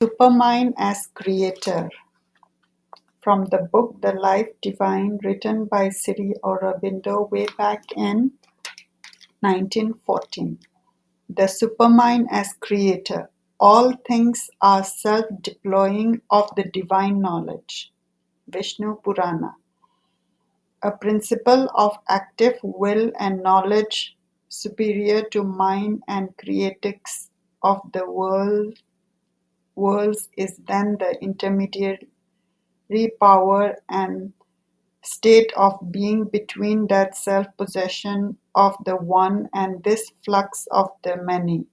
Supermind as Creator, from the book The Life Divine, written by Sri Aurobindo way back in 1914. The Supermind as Creator. All things are self-deploying of the divine knowledge. Vishnu Purana. A principle of active will and knowledge superior to mind and creatics of the worlds is then the intermediary power and state of being between that self-possession of the one and this flux of the many.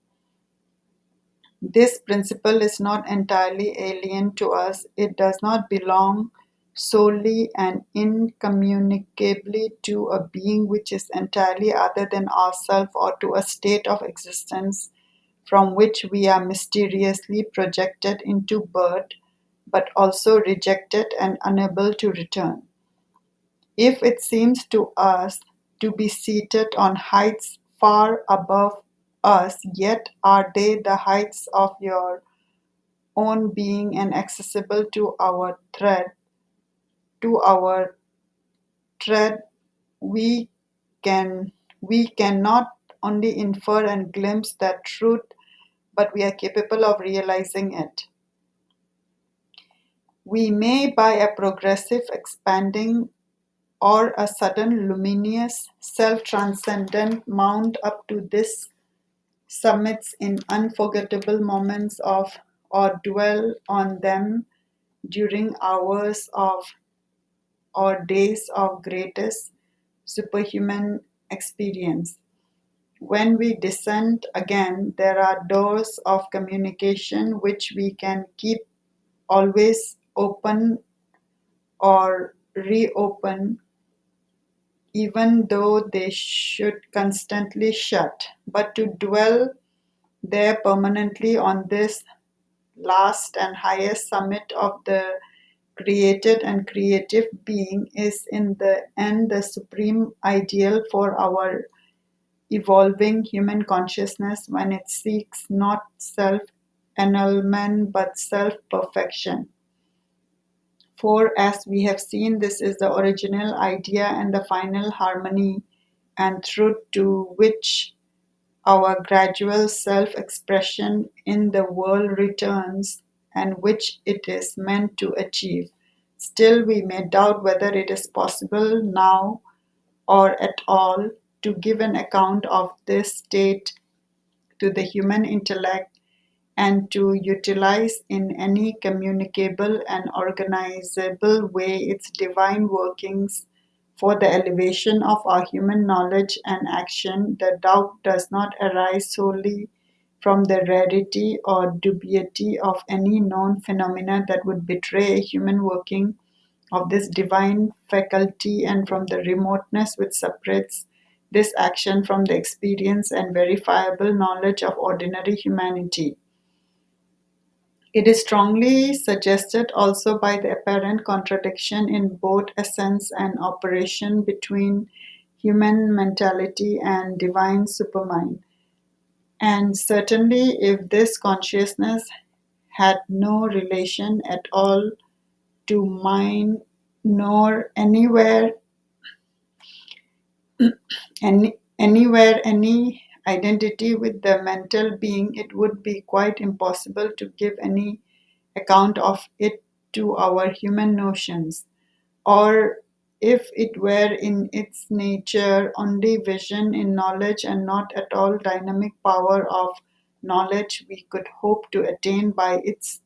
This principle is not entirely alien to us. It does not belong solely and incommunicably to a being which is entirely other than ourselves or to a state of existence from which we are mysteriously projected into birth, but also rejected and unable to return. If it seems to us to be seated on heights far above us, yet are they the heights of your own being and accessible to our tread, we can we can not only infer and glimpse that truth, but we are capable of realizing it. We may, by a progressive expanding or a sudden luminous, self-transcendent mount up to this summits in unforgettable moments of or dwell on them during hours of or days of greatest superhuman experience. When we descend again, there are doors of communication which we can keep always open or reopen, even though they should constantly shut. But to dwell there permanently on this last and highest summit of the created and creative being is in the end the supreme ideal for our evolving human consciousness when it seeks not self annulment but self perfection. For as we have seen, this is the original idea and the final harmony and truth to which our gradual self expression in the world returns and which it is meant to achieve. Still, we may doubt whether it is possible now or at all to give an account of this state to the human intellect and to utilize in any communicable and organizable way its divine workings for the elevation of our human knowledge and action. The doubt does not arise solely from the rarity or dubiety of any known phenomena that would betray a human working of this divine faculty and from the remoteness which separates this action from the experience and verifiable knowledge of ordinary humanity. It is strongly suggested also by the apparent contradiction in both essence and operation between human mentality and divine supermind. And certainly, if this consciousness had no relation at all to mind, nor anywhere any identity with the mental being, it would be quite impossible to give any account of it to our human notions. Or if it were in its nature only vision in knowledge and not at all dynamic power of knowledge, we could hope to attain by its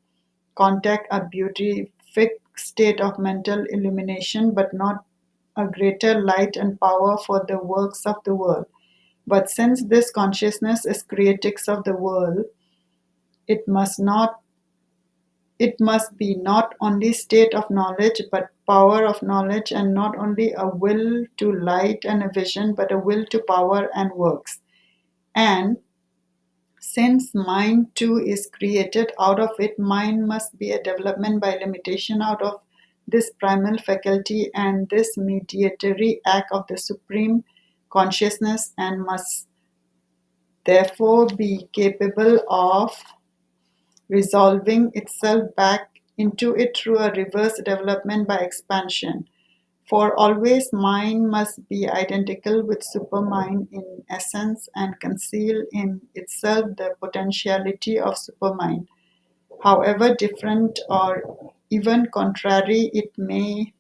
contact a beatific state of mental illumination, but not a greater light and power for the works of the world. But since this consciousness is creatrix of the world, it must not it must be not only state of knowledge but power of knowledge, and not only a will to light and a vision but a will to power and works. And since mind too is created out of it, mind must be a development by limitation out of this primal faculty and this mediatory act of the supreme consciousness, and must therefore be capable of resolving itself back into it through a reverse development by expansion. For always mind must be identical with supermind in essence and conceal in itself the potentiality of supermind. However different or even contrary it may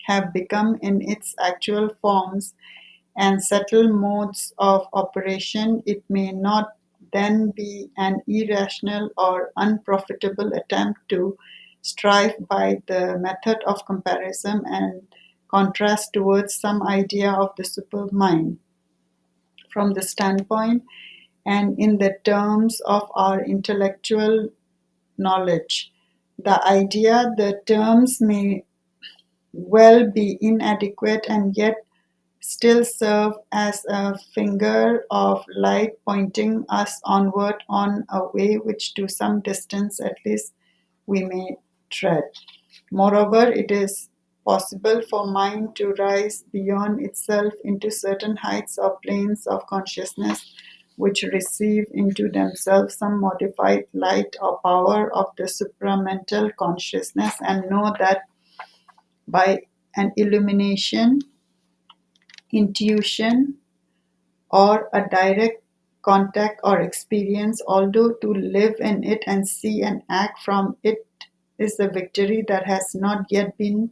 have become in its actual forms and subtle modes of operation, it may not then be an irrational or unprofitable attempt to strive by the method of comparison and contrast towards some idea of the supermind. From the standpoint and in the terms of our intellectual knowledge, the idea, the terms may well be inadequate and yet still serve as a finger of light pointing us onward on a way which to some distance at least we may tread. Moreover, it is possible for mind to rise beyond itself into certain heights or planes of consciousness which receive into themselves some modified light or power of the supramental consciousness and know that by an illumination, intuition, or a direct contact or experience, although to live in it and see and act from it is a victory that has not yet been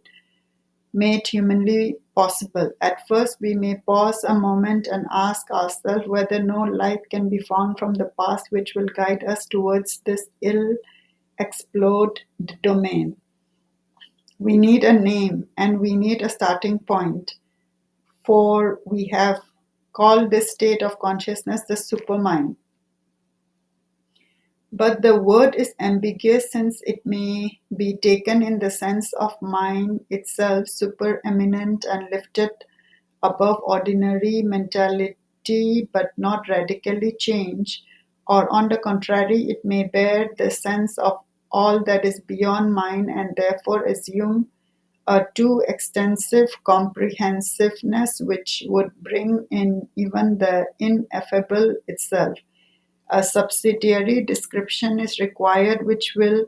made humanly possible. At first, we may pause a moment and ask ourselves whether no light can be found from the past which will guide us towards this ill explored domain. We need a name and we need a starting point, for we have called this state of consciousness the supermind. But the word is ambiguous since it may be taken in the sense of mind itself supereminent and lifted above ordinary mentality but not radically changed, or on the contrary, it may bear the sense of all that is beyond mind and therefore assume a too extensive comprehensiveness which would bring in even the ineffable itself. A subsidiary description is required which will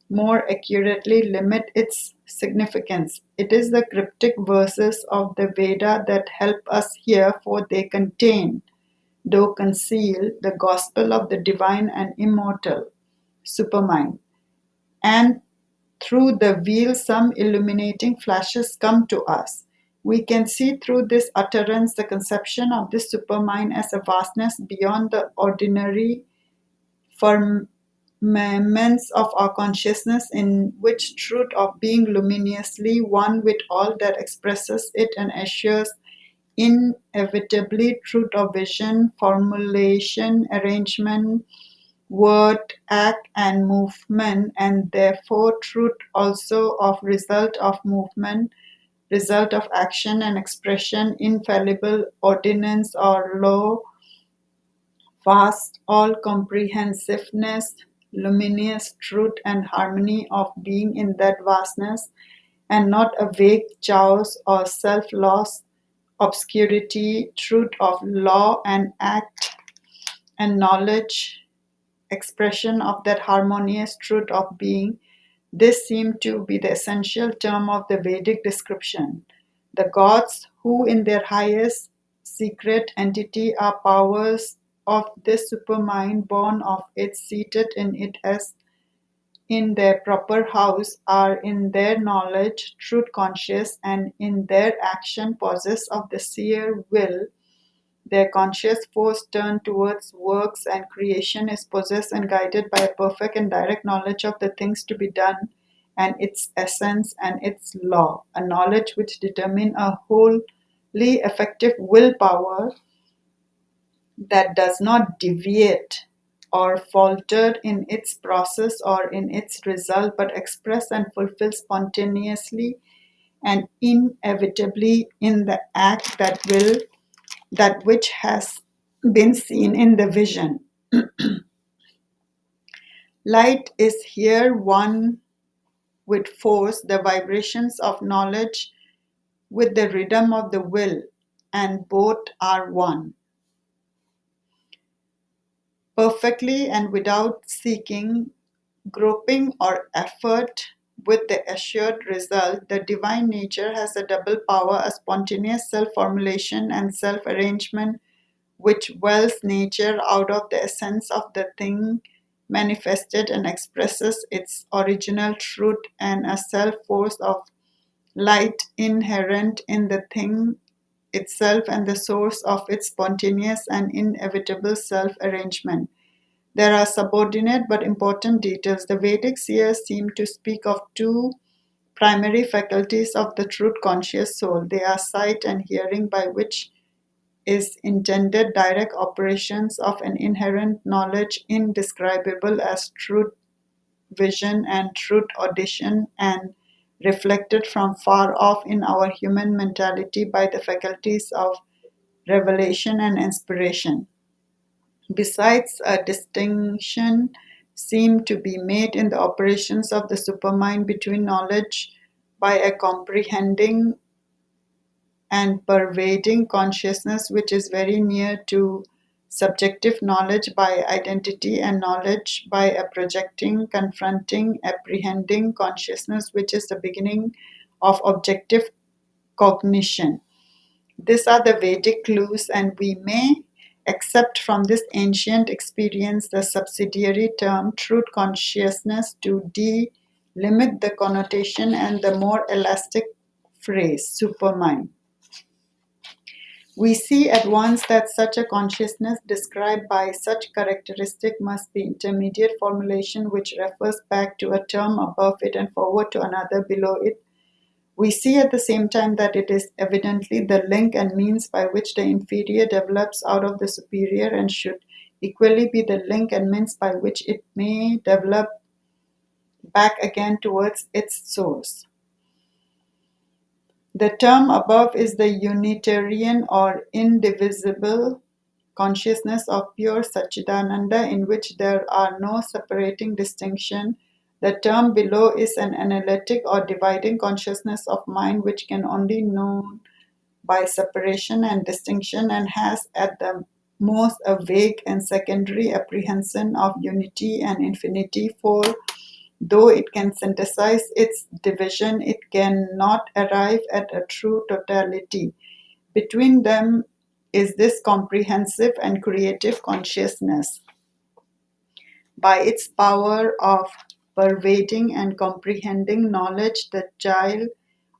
more accurately limit its significance. It is the cryptic verses of the Veda that help us here, for they contain, though conceal, the gospel of the divine and immortal supermind. And through the veil, some illuminating flashes come to us. We can see through this utterance the conception of this supermind as a vastness beyond the ordinary firmaments of our consciousness, in which truth of being luminously one with all that expresses it and assures inevitably truth of vision, formulation, arrangement, word, act, and movement, and therefore truth also of result of movement, result of action and expression, infallible ordinance or law, vast all comprehensiveness, luminous truth and harmony of being in that vastness, and not a vague chaos or self lost obscurity, truth of law and act and knowledge, expression of that harmonious truth of being. This seemed to be the essential term of the Vedic description. The gods, who in their highest secret entity are powers of this supermind, born of it, seated in it as in their proper house, are in their knowledge truth conscious, and in their action possessed of the seer will. Their conscious force turned towards works and creation is possessed and guided by a perfect and direct knowledge of the things to be done and its essence and its law, a knowledge which determines a wholly effective willpower that does not deviate or falter in its process or in its result, but express and fulfill spontaneously and inevitably in the act that which has been seen in the vision. Light is here one with force, the vibrations of knowledge with the rhythm of the will, and both are one. Perfectly and without seeking, groping or effort with the assured result, the divine nature has a double power, a spontaneous self formulation and self arrangement which wells nature out of the essence of the thing manifested and expresses its original truth, and a self force of light inherent in the thing itself and the source of its spontaneous and inevitable self arrangement. There are subordinate but important details. The Vedic seers seem to speak of two primary faculties of the truth conscious soul. They are sight and hearing, by which is intended direct operations of an inherent knowledge indescribable as truth vision and truth audition, and reflected from far off in our human mentality by the faculties of revelation and inspiration. Besides, a distinction seemed to be made in the operations of the supermind between knowledge by a comprehending and pervading consciousness, which is very near to subjective knowledge by identity, and knowledge by a projecting, confronting, apprehending consciousness, which is the beginning of objective cognition. These are the Vedic clues, and we may accept from this ancient experience the subsidiary term truth consciousness to delimit the connotation and the more elastic phrase supermind. We see at once that such a consciousness described by such characteristic must be intermediate formulation which refers back to a term above it and forward to another below it. We see at the same time that it is evidently the link and means by which the inferior develops out of the superior, and should equally be the link and means by which it may develop back again towards its source. The term above is the Unitarian or indivisible consciousness of pure Satchidananda, in which there are no separating distinction. The term below is an analytic or dividing consciousness of mind, which can only know by separation and distinction, and has at the most a vague and secondary apprehension of unity and infinity, for though it can synthesize its division, it cannot arrive at a true totality. Between them is this comprehensive and creative consciousness. By its power of pervading and comprehending knowledge, the child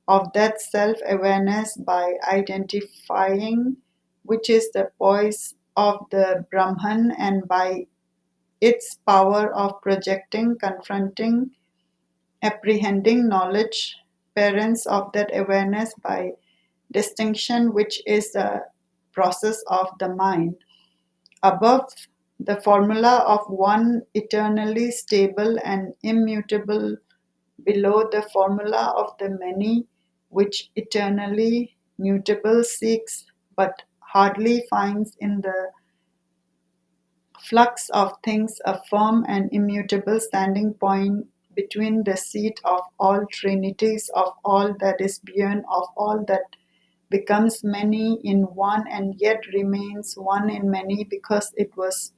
of that self awareness, by identifying which is the poise of the Brahman, and by its power of projecting, confronting, apprehending knowledge, parents of that awareness by distinction, which is the process of the mind. Above, the formula of one eternally stable and immutable; below, the formula of the many, which eternally mutable seeks but hardly finds in the flux of things a firm and immutable standing point between the seat of all trinities, of all that is beyond, of all that becomes many in one and yet remains one in many because it was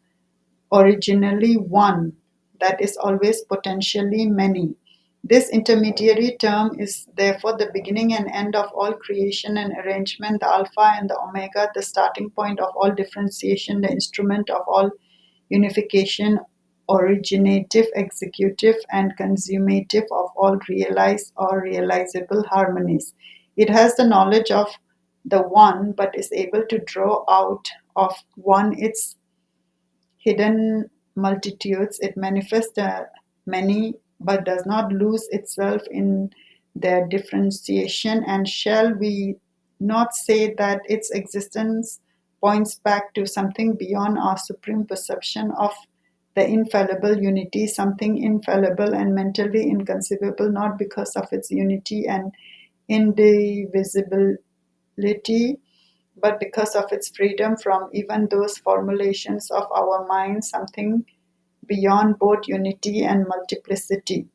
originally one, that is always potentially many. This intermediary term is therefore the beginning and end of all creation and arrangement, the Alpha and the Omega, the starting point of all differentiation, the instrument of all unification, originative, executive, and consummative of all realized or realizable harmonies. It has the knowledge of the one, but is able to draw out of one its hidden multitudes. It manifests the many, but does not lose itself in their differentiation. And shall we not say that its existence points back to something beyond our supreme perception of the infallible unity, something infallible and mentally inconceivable, not because of its unity and indivisibility, but because of its freedom from even those formulations of our mind, something beyond both unity and multiplicity,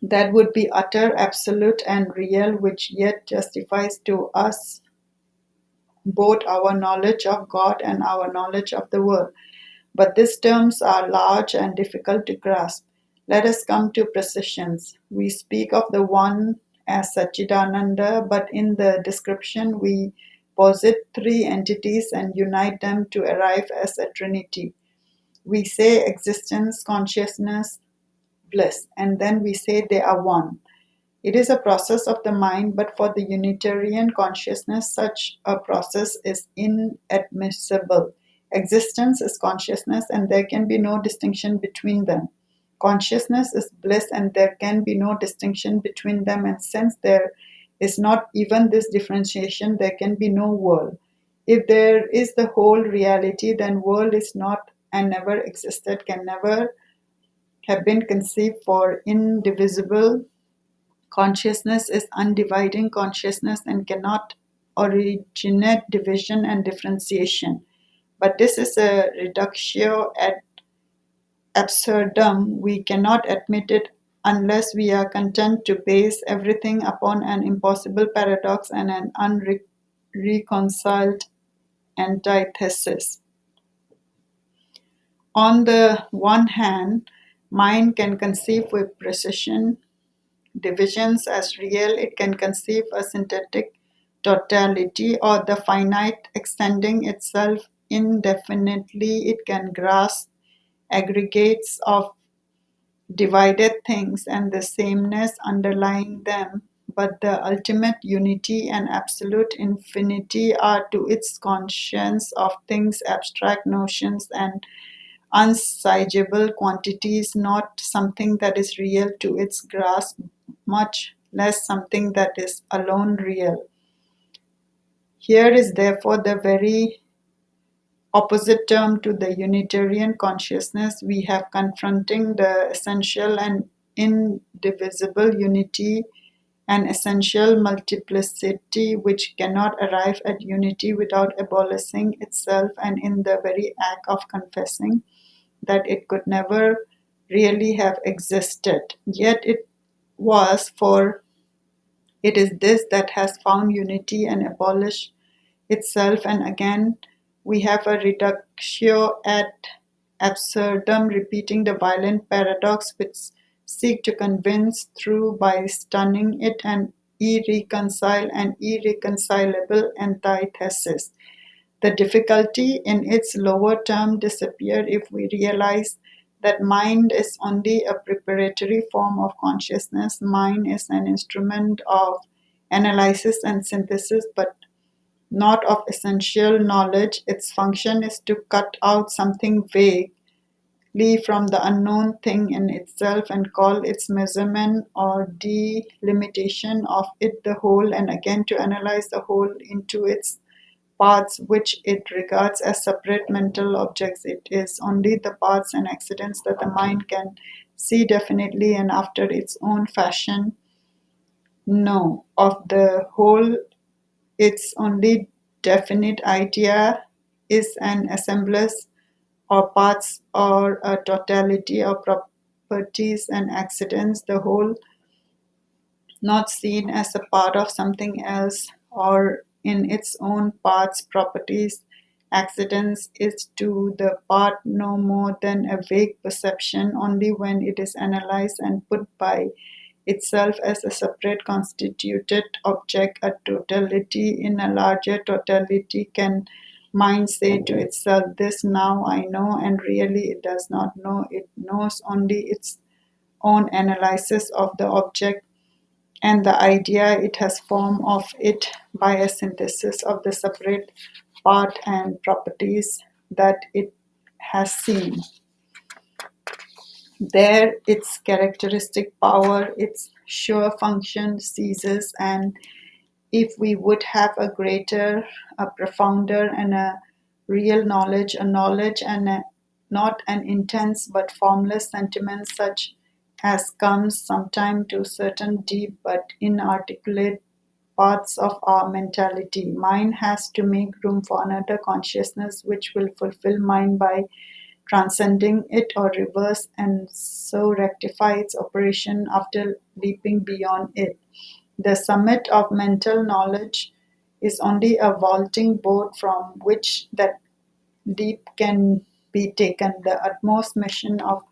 that would be utter, absolute, and real, which yet justifies to us both our knowledge of God and our knowledge of the world. But these terms are large and difficult to grasp. Let us come to precisions. We speak of the One as Satchidananda, but in the description we posit three entities and unite them to arrive as a trinity. We say existence, consciousness, bliss, and then we say they are one. It is a process of the mind, but for the Unitarian consciousness, such a process is inadmissible. Existence is consciousness, and there can be no distinction between them. Consciousness is bliss, and there can be no distinction between them, and since there is not even this differentiation, there can be no world. If there is the whole reality, then world is not and never existed, can never have been conceived, for indivisible consciousness is undividing consciousness and cannot originate division and differentiation. But this is a reductio ad absurdum. We cannot admit it unless we are content to base everything upon an impossible paradox and an unreconciled antithesis. On the one hand, mind can conceive with precision divisions as real, it can conceive a synthetic totality or the finite extending itself indefinitely. It can grasp aggregates of divided things and the sameness underlying them, but the ultimate unity and absolute infinity are to its conscience of things abstract notions and unsiegeable quantities, not something that is real to its grasp, much less something that is alone real. Here is therefore the very opposite term to the Unitarian consciousness. We have confronting the essential and indivisible unity and essential multiplicity which cannot arrive at unity without abolishing itself, and in the very act of confessing that it could never really have existed. Yet it was, for it is this that has found unity and abolished itself, and again we have a reductio ad absurdum, repeating the violent paradox which seek to convince through by stunning it an irreconciled and irreconcilable antithesis. The difficulty in its lower term disappears if we realize that mind is only a preparatory form of consciousness. Mind is an instrument of analysis and synthesis, but not of essential knowledge. Its function is to cut out something vaguely from the unknown thing in itself and call its measurement or delimitation of it the whole, and again to analyze the whole into its parts which it regards as separate mental objects. It is only the parts and accidents that the mind can see definitely and after its own fashion. No, of the whole, its only definite idea is an assemblage or parts or a totality of properties and accidents. The whole not seen as a part of something else or in its own parts, properties, accidents, is to the part no more than a vague perception only when it is analyzed and put by itself as a separate constituted object, a totality in a larger totality. Can mind say to itself, "This now I know," and really it does not know. It knows only its own analysis of the object and the idea it has formed of it by a synthesis of the separate part and properties that it has seen. There its characteristic power, its sure function ceases, and if we would have a greater, a profounder, and a real knowledge, a knowledge and not an intense but formless sentiment such as comes sometime to certain deep but inarticulate parts of our mentality. Mind has to make room for another consciousness which will fulfill mind by transcending it or reverse and so rectify its operation after leaping beyond it. The summit of mental knowledge is only a vaulting board from which that leap can be taken. The utmost mission of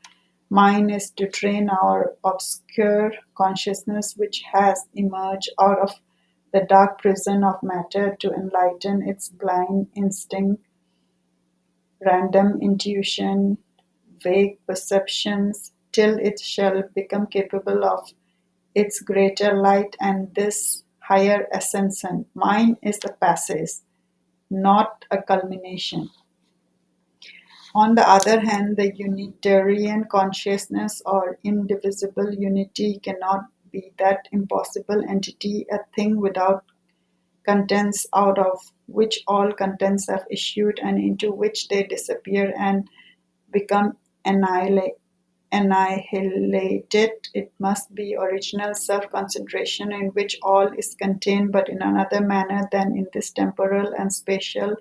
Mine is to train our obscure consciousness which has emerged out of the dark prison of matter to enlighten its blind instinct, random intuition, vague perceptions, till it shall become capable of its greater light and this higher ascension. Mine is the passage, not a culmination. On the other hand, the Unitarian consciousness or indivisible unity cannot be that impossible entity, a thing without contents, out of which all contents have issued and into which they disappear and become annihilated. It must be original self-concentration in which all is contained, but in another manner than in this temporal and spatial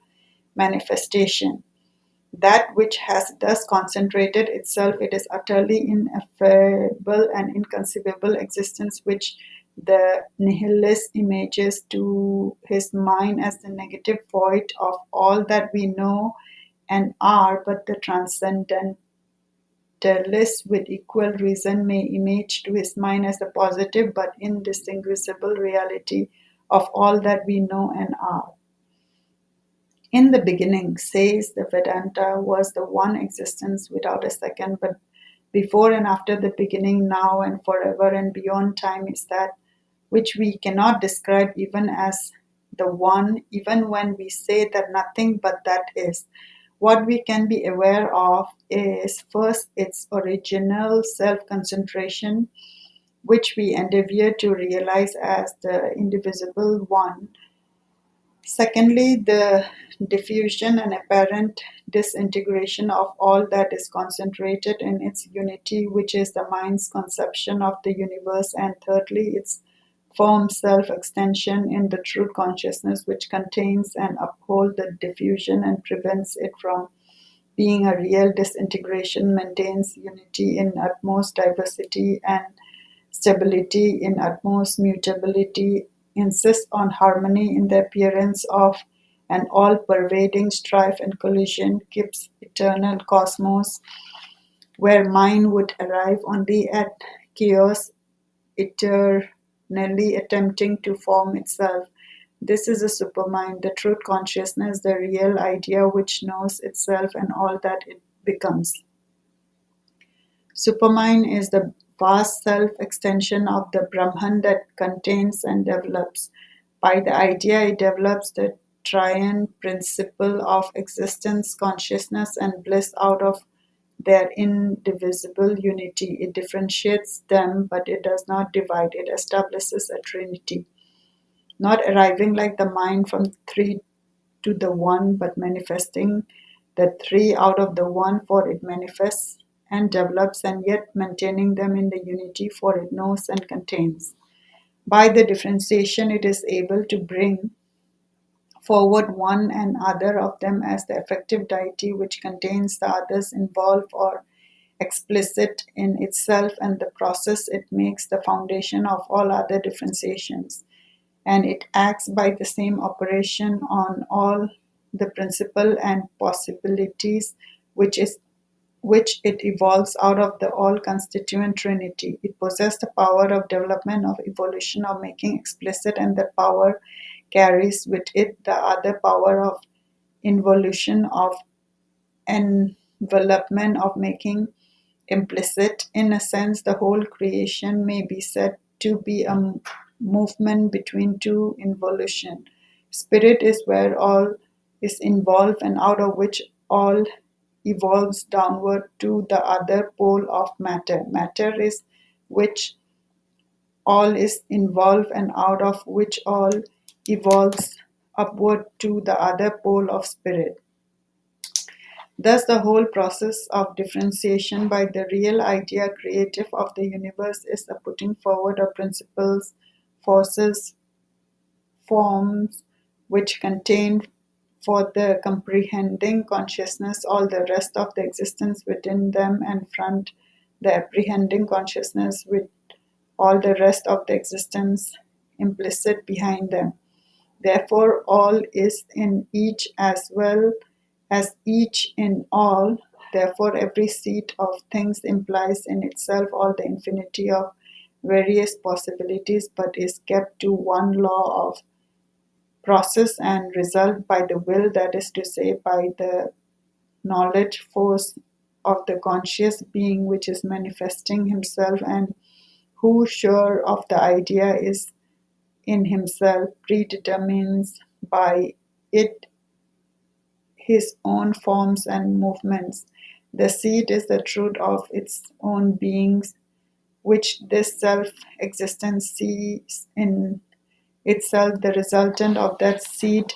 manifestation. That which has thus concentrated itself, it is utterly ineffable and inconceivable existence which the nihilist images to his mind as the negative void of all that we know and are, but the transcendentalist with equal reason may image to his mind as the positive but indistinguishable reality of all that we know and are. In the beginning, says the Vedanta, was the one existence without a second, but before and after the beginning, now and forever and beyond time is that which we cannot describe even as the one, even when we say that nothing but that is. What we can be aware of is first its original self concentration, which we endeavor to realize as the indivisible one. Secondly, the diffusion and apparent disintegration of all that is concentrated in its unity, which is the mind's conception of the universe. And thirdly, its firm self extension in the true consciousness, which contains and upholds the diffusion and prevents it from being a real disintegration, maintains unity in utmost diversity and stability in utmost mutability, insists on harmony in the appearance of an all pervading strife and collision, keeps eternal cosmos where mind would arrive only at chaos, eternally attempting to form itself. This is a supermind, the truth consciousness, the real idea which knows itself and all that it becomes. Supermind is the vast self-extension of the Brahman that contains and develops. By the idea, it develops the triune principle of existence, consciousness, and bliss out of their indivisible unity. It differentiates them, but it does not divide. It establishes a trinity, not arriving like the mind from three to the one, but manifesting the three out of the one, for it manifests and develops, and yet maintaining them in the unity, for it knows and contains. By the differentiation, it is able to bring forward one and other of them as the effective deity which contains the others involved or explicit in itself, and the process it makes the foundation of all other differentiations, and it acts by the same operation on all the principle and possibilities which it evolves out of the all constituent trinity. It possesses the power of development, of evolution, of making explicit, and that power carries with it the other power of involution, of envelopment, of making implicit. In a sense, the whole creation may be said to be a movement between two involution. Spirit is where all is involved and out of which all evolves downward to the other pole of matter. Matter is which all is involved and out of which all evolves upward to the other pole of spirit. Thus, the whole process of differentiation by the real idea creative of the universe is the putting forward of principles, forces, forms which contain for the comprehending consciousness all the rest of the existence within them, and front the apprehending consciousness with all the rest of the existence implicit behind them. Therefore, all is in each as well as each in all, Therefore, every seed of things implies in itself all the infinity of various possibilities, but is kept to one law of process and result by the will, that is to say, by the knowledge force of the conscious being which is manifesting himself, and who, sure of the idea is in himself, predetermines by it his own forms and movements. The seed is the truth of its own beings, which this self existence sees in itself. The resultant of that seed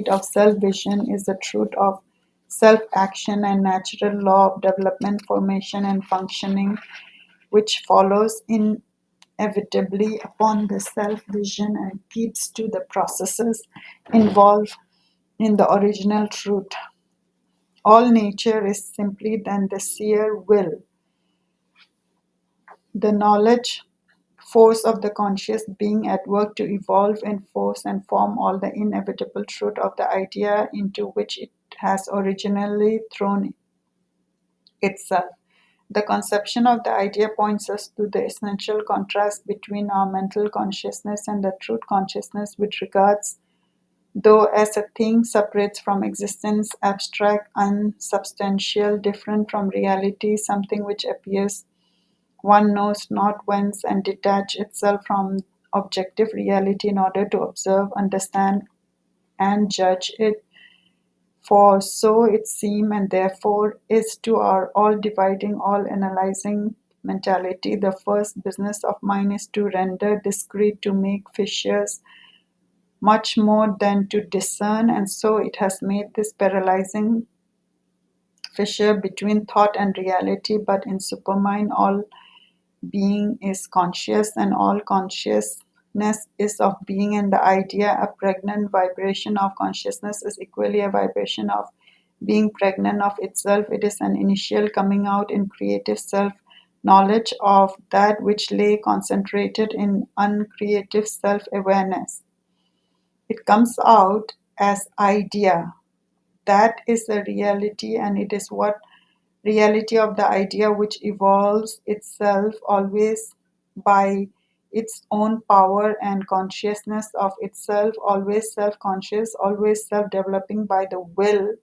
of self vision is the truth of self action and natural law of development, formation, and functioning, which follows inevitably upon the self vision and keeps to the processes involved in the original truth. All nature is simply then the seer will, the knowledge force of the conscious being at work to evolve, enforce, and form all the inevitable truth of the idea into which it has originally thrown itself. The conception of the idea points us to the essential contrast between our mental consciousness and the truth consciousness, which regards, though as a thing, separates from existence, abstract, unsubstantial, different from reality, something which appears one knows not whence, and detach itself from objective reality in order to observe, understand, and judge it. For so it seems, and therefore is to our all dividing, all analyzing mentality. The first business of mine is to render discrete, to make fissures much more than to discern, and so it has made this paralyzing fissure between thought and reality. But in supermind, all being is conscious, and all consciousness is of being, and the idea, a pregnant vibration of consciousness, is equally a vibration of being pregnant of itself. It is an initial coming out in creative self knowledge of that which lay concentrated in uncreative self awareness. It comes out as idea. That is the reality, and it is what reality of the idea which evolves itself always by its own power and consciousness of itself, always self conscious, always self developing by the will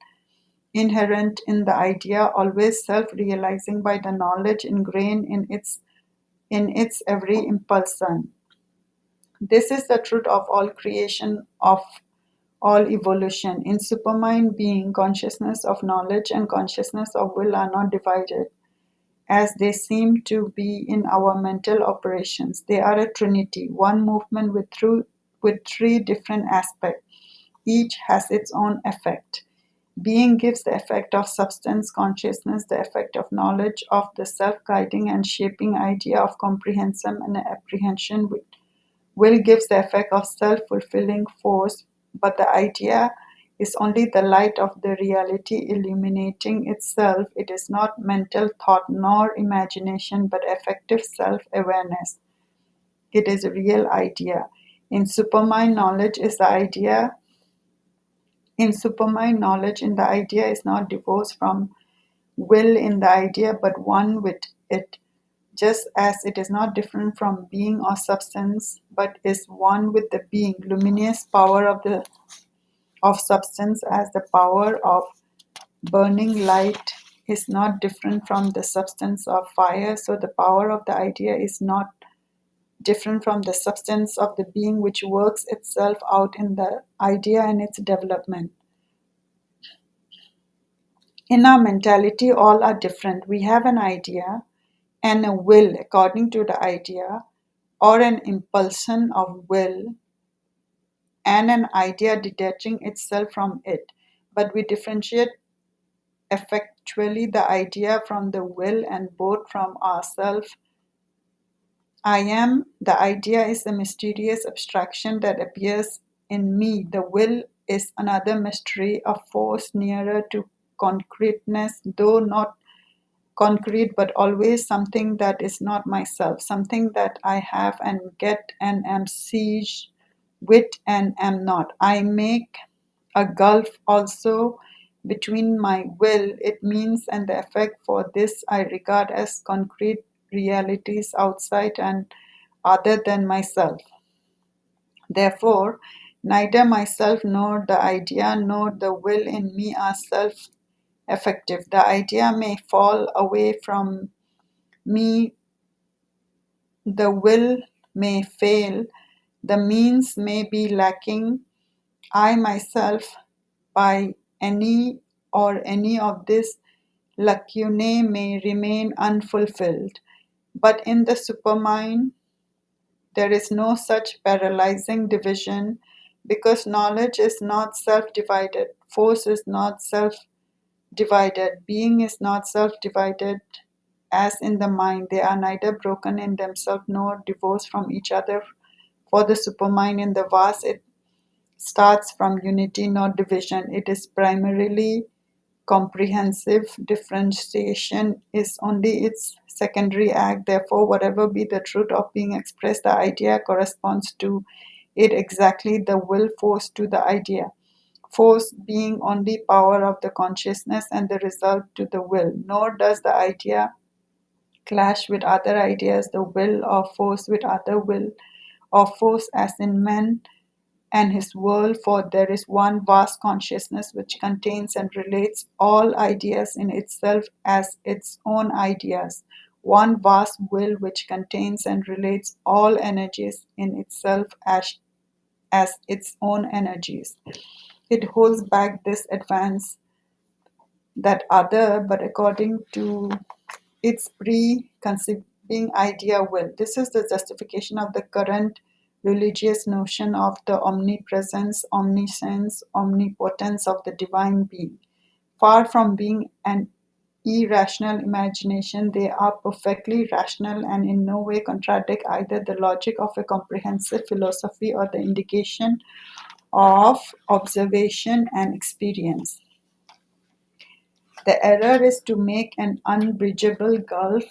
inherent in the idea, always self realizing by the knowledge ingrained in its every impulsion. This is the truth of all creation, of all evolution. In supermind being, consciousness of knowledge and consciousness of will are not divided, as they seem to be in our mental operations. They are a trinity, one movement with three different aspects. Each has its own effect. Being gives the effect of substance, consciousness, the effect of knowledge, of the self guiding and shaping idea of comprehension and apprehension. Will gives the effect of self fulfilling force, but the idea is only the light of the reality illuminating itself. It is not mental thought nor imagination, but effective self awareness. It is a real idea. In supermind knowledge is the idea. In supermind knowledge in the idea is not divorced from will in the idea, but one with it, just as it is not different from being or substance, but is one with the being. Luminous power of substance, as the power of burning light is not different from the substance of fire, so the power of the idea is not different from the substance of the being which works itself out in the idea and its development. In our mentality, all are different. We have an idea and a will according to the idea, or an impulsion of will and an idea detaching itself from it. But we differentiate effectually the idea from the will and both from ourselves. I am, the idea is a mysterious abstraction that appears in me. The will is another mystery, a force nearer to concreteness, though not concrete, but always something that is not myself, something that I have and get and am seized with and am not. I make a gulf also between my will, it means, and the effect for this I regard as concrete realities outside and other than myself. Therefore, neither myself nor the idea nor the will in me are self effective. The idea may fall away from me, the will may fail, the means may be lacking. I myself, by any of these lacunae, may remain unfulfilled. But in the supermind, there is no such paralyzing division because knowledge is not self divided, force is not self divided, being is not self divided as in the mind. They are neither broken in themselves nor divorced from each other. For the supermind in the vast, it starts from unity, not division. It is primarily comprehensive. Differentiation is only its secondary act. Therefore, whatever be the truth of being expressed, the idea corresponds to it exactly, the will force to the idea. Force being only power of the consciousness and the result to the will. Nor does the idea clash with other ideas, the will or force with other will, or force as in man and his world, for there is one vast consciousness which contains and relates all ideas in itself as its own ideas, one vast will which contains and relates all energies in itself as its own energies. It holds back this advance, that other, but according to its preconceiving idea will. This is the justification of the current religious notion of the omnipresence, omniscience, omnipotence of the divine being. Far from being an irrational imagination, they are perfectly rational and in no way contradict either the logic of a comprehensive philosophy or the indication of observation and experience. The error is to make an unbridgeable gulf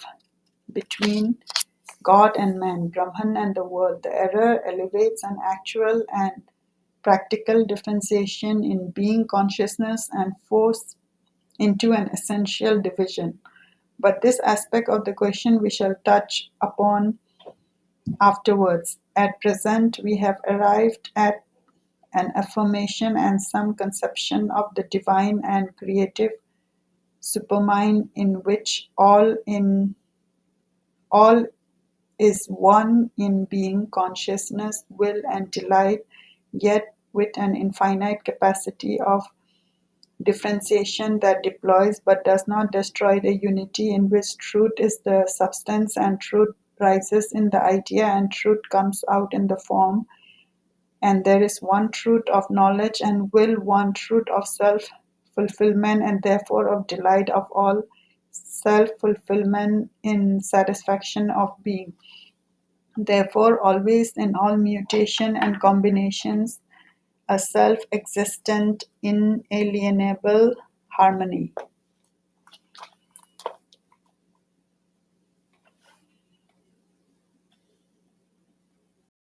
between God and man, Brahman and the world. The error elevates an actual and practical differentiation in being, consciousness, and force into an essential division. But this aspect of the question we shall touch upon afterwards. At present, we have arrived at an affirmation and some conception of the divine and creative supermind in which all is one in being, consciousness, will, and delight, yet with an infinite capacity of differentiation that deploys but does not destroy the unity in which truth is the substance and truth rises in the idea and truth comes out in the form. And there is one truth of knowledge and will, one truth of self fulfillment, and therefore of delight of all self fulfillment in satisfaction of being. Therefore, always in all mutation and combinations, a self existent, inalienable harmony.